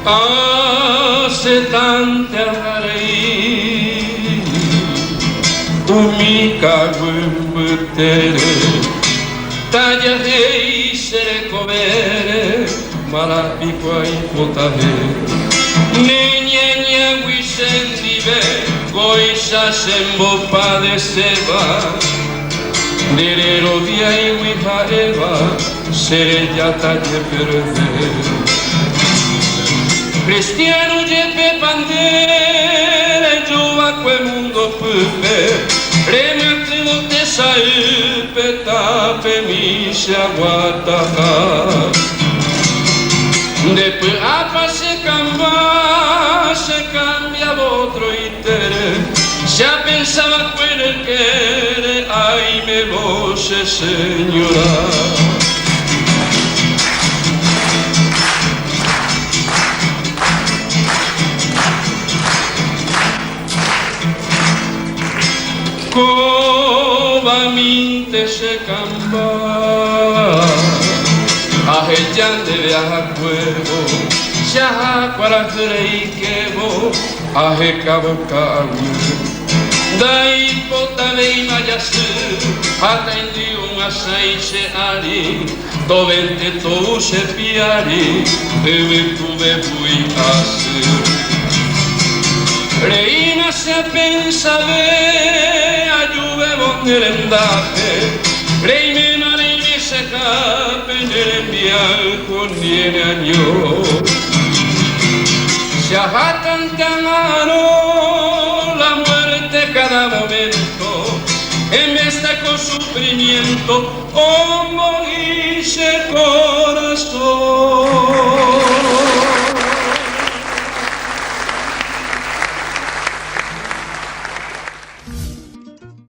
Hace tanta reír, mi cago en metere, talla e sere covere, malapico ai potare, niña guisendive, goisa sembo padeceva, nerero via e guijaeva, sere ya talle perder. Cristiano jepe pandere, giova quel mondo pupe, remate lo te sai petape mi se aguanta. Después apa se cambia otro itere, ya pensaba con el que ay me voce señora. Covamente se camba, ajejan de viaja cuevo, se aja para freiquevo, ajeca boca agu, dai potame y mayasu, atendi un asai se ari, dovente to se piari, deve tuve fui asu. Reina se pensa ve a juve bongerendate, reina reine se cape nel bianco niene agno. Se ajatan tan mano la muerte cada momento, en vez de con sufrimiento o morir.